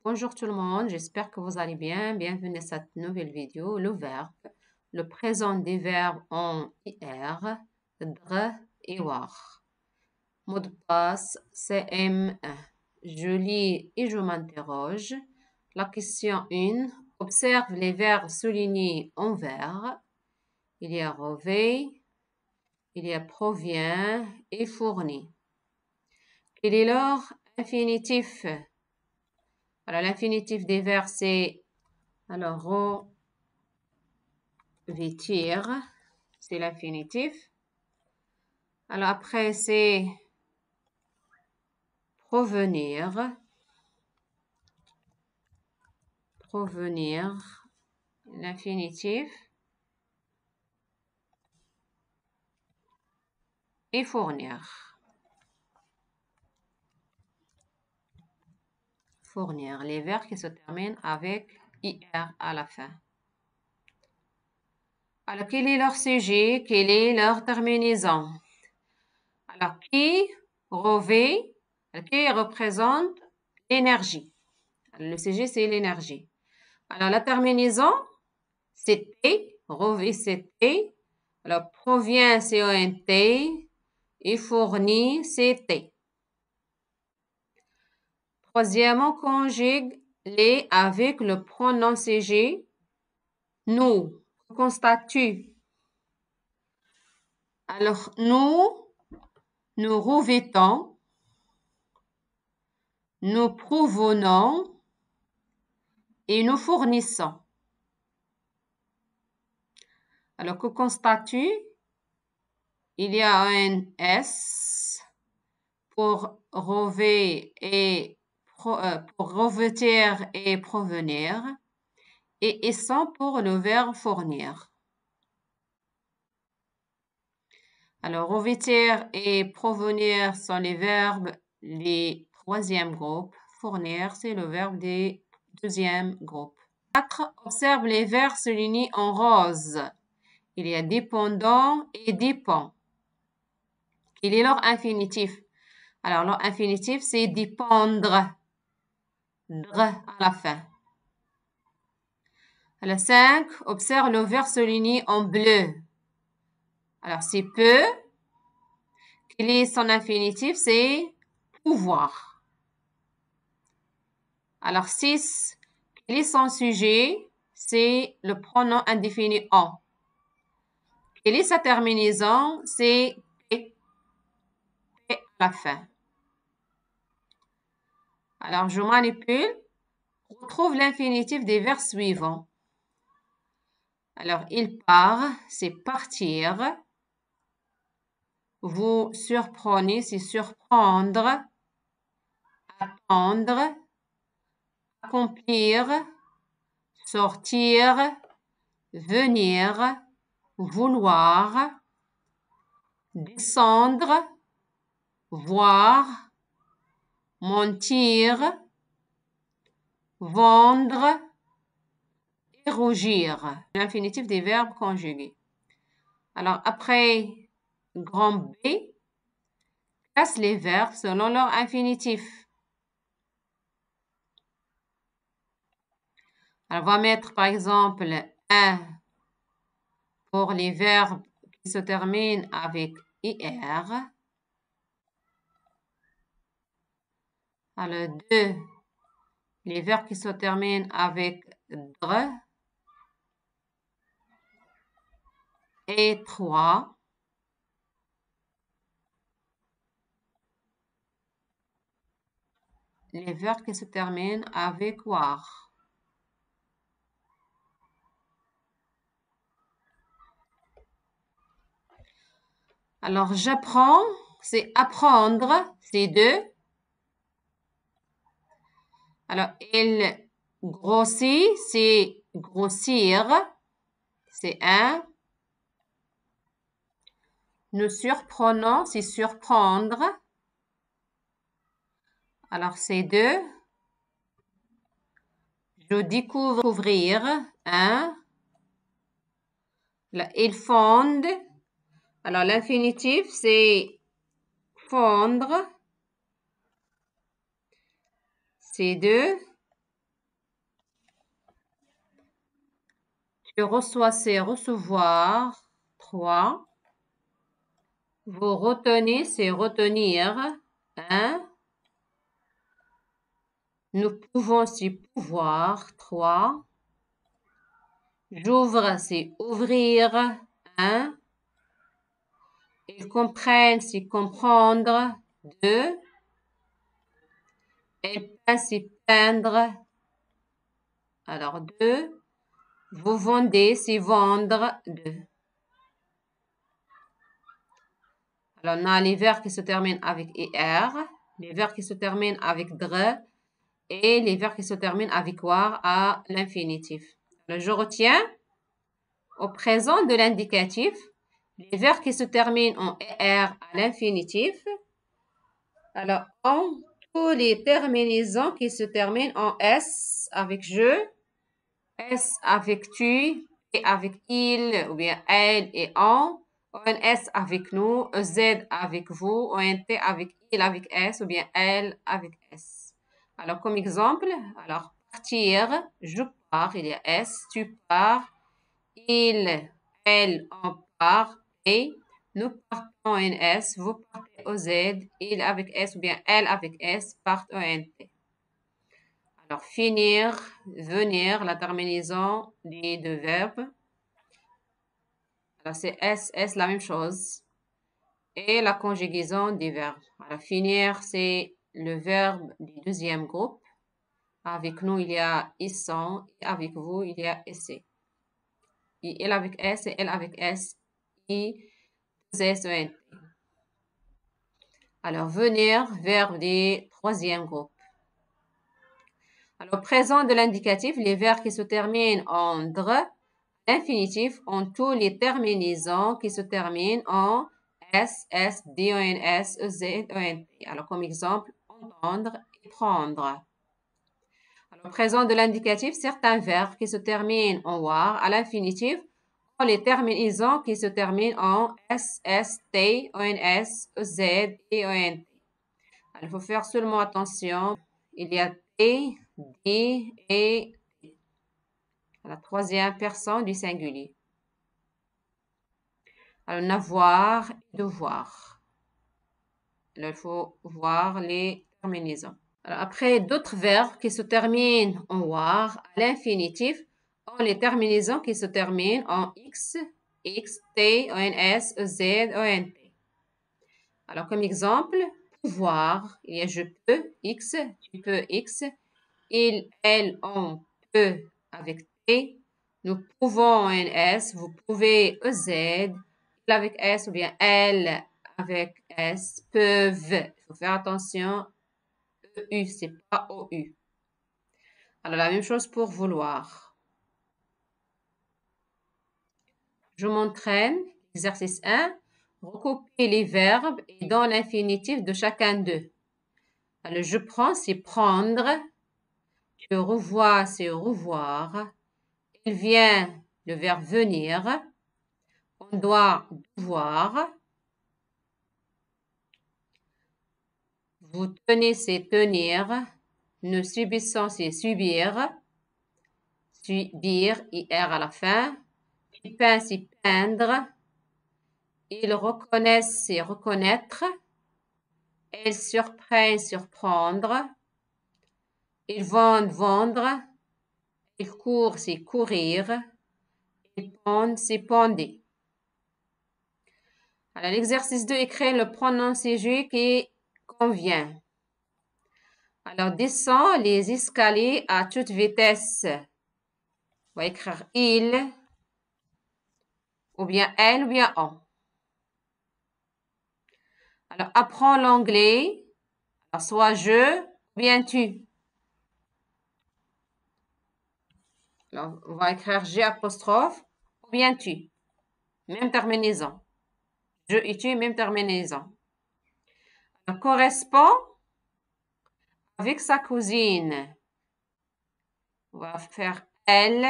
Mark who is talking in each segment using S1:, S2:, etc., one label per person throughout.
S1: Bonjour tout le monde, j'espère que vous allez bien. Bienvenue à cette nouvelle vidéo. Le verbe, le présent des verbes en IR, dr et war. Mot de passe CM1. Je lis et je m'interroge. La question 1. Observe les verbes soulignés en vert. Il y a revêt, il y a provient et fournit. Quel est leur infinitif? Alors, l'infinitif des verbes, c'est revêtir, c'est l'infinitif. Alors, après, c'est provenir. Provenir, l'infinitif. Et fournir. Fournir, les verbes qui se terminent avec IR à la fin. Alors, quel est leur sujet? Quelle est leur terminaison? Alors, qui revêt, qui représente l'énergie? Le sujet, c'est l'énergie. Alors, la terminaison, c'est T. Revêt, c'est T. Alors, provient, c'est ONT. Et fournit, c'est T. Troisièmement, conjugue les avec le pronom CG. Nous, constatue. Alors, nous revêtons, nous provenons et nous fournissons. Alors, que constatue? Il y a un S pour revêtir et provenir et sont pour le verbe fournir. Alors, revêtir et provenir sont les verbes des troisième groupe. Fournir, c'est le verbe des deuxième groupe. 4. Observe les verbes soulignés en rose. Il y a dépendant et dépend. Quel est leur infinitif? Alors, leur infinitif, c'est dépendre. Dre à la fin. Alors, 5. Observe le verbe souligné en bleu. Alors, c'est peut. Quel est son infinitif? C'est pouvoir. Alors, 6. Quel est son sujet? C'est le pronom indéfini en. Quelle est sa terminaison? C'est T. T à la fin. Alors, je manipule. Retrouve l'infinitif des verbes suivants. Alors, il part, c'est partir. Vous surprenez, c'est surprendre. Attendre. Accomplir. Sortir. Venir. Vouloir. Descendre. Voir. Mentir. Vendre. Et rougir. L'infinitif des verbes conjugués. Alors, après grand B, classe les verbes selon leur infinitif. Alors, on va mettre par exemple 1 pour les verbes qui se terminent avec IR. Alors, 2, les verbes qui se terminent avec DRE. Et 3, les verbes qui se terminent avec WAR. Alors, j'apprends, c'est apprendre, c'est 2. Alors, il grossit, c'est grossir, c'est 1. Nous surprenons, c'est surprendre. Alors, c'est 2. Je découvrir, 1. Il fonde. Alors, l'infinitif, c'est fondre. C'est 2. Tu reçois, c'est recevoir. 3. Vous retenez, c'est retenir. 1. Nous pouvons, c'est pouvoir. 3. J'ouvre, c'est ouvrir. 1. Ils comprennent, c'est comprendre. 2. Elle peint, c'est peindre. Alors, 2. Vous vendez, c'est vendre. 2. Alors, on a les verbes qui se terminent avec ER, les verbes qui se terminent avec DRE et les verbes qui se terminent avec WAR à l'infinitif. Alors, je retiens au présent de l'indicatif les verbes qui se terminent en ER à l'infinitif. Alors, en tous les terminaisons qui se terminent en S avec je, S avec tu, et avec il, ou bien elle et on, ONS avec nous, EZ avec vous, ONT avec il avec S, ou bien elle avec S. Alors, comme exemple, alors, partir, je pars, il y a S, tu pars, il, elle, on part, et nous partons ONS, vous partez OZ, il avec S, ou bien elle avec S, part ONT. Alors, finir, venir, la terminaison des deux verbes. Alors, c'est S, la même chose. Et la conjugaison des verbes. Alors, finir, c'est le verbe du deuxième groupe. Avec nous, il y a ils sont. Et avec vous, il y a essaient. Il avec S et elle avec S. I, S, E, N. Alors, venir, verbe du troisième groupe. Alors, présent de l'indicatif, les verbes qui se terminent en dre, infinitif ont tous les terminaisons qui se terminent en S, S, D, O, N, S, E, Z, O, N, T. Alors, comme exemple, entendre et prendre. Alors, présent de l'indicatif, certains verbes qui se terminent en WAR à l'infinitif ont les terminaisons qui se terminent en S, S, T, O, N, S, E, Z et O, N, T. Alors, il faut faire seulement attention. Il y a T, D et T. La troisième personne du singulier. Alors, n'avoir et devoir. Alors, il faut voir les terminaisons. Alors, après, d'autres verbes qui se terminent en war à l'infinitif ont les terminaisons qui se terminent en x, x, t, ons, z, ont. Alors, comme exemple, pouvoir, il y a je peux, x, tu peux, x, il, elle, on peut avec t, nous pouvons, ons, vous pouvez, ez, il avec s ou bien elle avec s, peuvent. Il faut faire attention, EU, c'est pas OU. Alors, la même chose pour vouloir. Je m'entraîne. Exercice 1. Recopier les verbes et dans l'infinitif de chacun d'eux. Alors, je prends, c'est prendre. Je revois, c'est revoir. Il vient, le verbe venir. On doit devoir. Vous tenez, c'est tenir. Nous subissons, c'est subir. Subir, IR à la fin. Tu peins, c'est peindre. Ils reconnaissent, c'est reconnaître. Elles surprennent, surprendre. Ils vendent, vendre. Ils courent, c'est courir. Ils pondent, c'est ponder. Alors, l'exercice 2, écrire le pronom CJ qui convient. Alors, descend les escaliers à toute vitesse. On va écrire il, ou bien elle, ou bien on. Alors, apprends l'anglais. Alors, soit je, ou bien tu. Alors, on va écrire G apostrophe, ou bien tu. Même terminaison. Je et tu, même terminaison. Alors, correspond avec sa cousine. On va faire elle.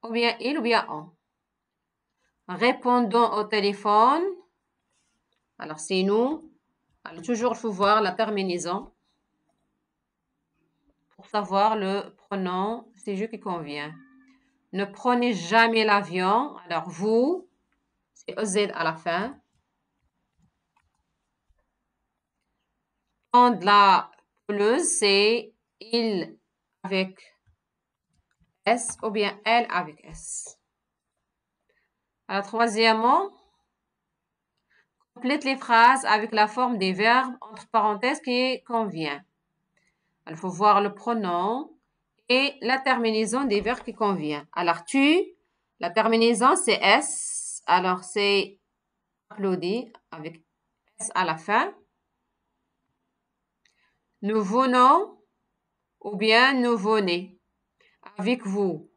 S1: Ou bien il, ou bien on. Répondons au téléphone. Alors, c'est nous. Alors, toujours, il faut voir la terminaison pour savoir le pronom CJ qui convient. Ne prenez jamais l'avion. Alors, vous, c'est EZ à la fin. Prendre la pelouse, c'est il avec S ou bien elle avec S. Alors, troisièmement, complète les phrases avec la forme des verbes entre parenthèses qui convient. Il faut voir le pronom et la terminaison des verbes qui convient. Alors, la terminaison, c'est S. Alors, c'est applaudi avec S à la fin. Nous venons ou bien nous venez avec vous.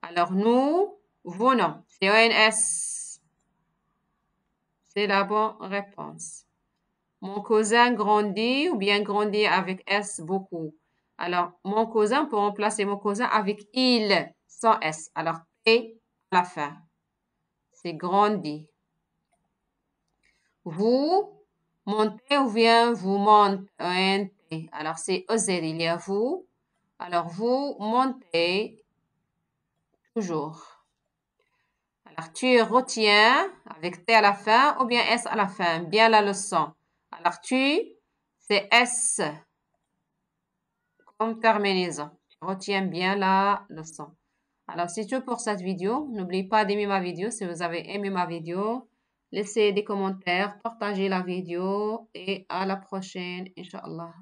S1: Alors, nous venons. C'est ONS. C'est la bonne réponse. Mon cousin grandit ou bien grandit avec S beaucoup. Alors, mon cousin, pour remplacer mon cousin avec il, sans S. Alors, T à la fin. C'est grandit. Vous montez ou bien vous montez. Alors, c'est EZ, il y a vous. Alors, vous montez toujours. Alors, tu retiens avec T à la fin ou bien S à la fin. Bien la leçon. Alors, c'est S comme terminaison. Retiens bien la leçon. Alors, c'est tout pour cette vidéo. N'oubliez pas d'aimer ma vidéo si vous avez aimé ma vidéo. Laissez des commentaires, partagez la vidéo et à la prochaine, Inch'Allah.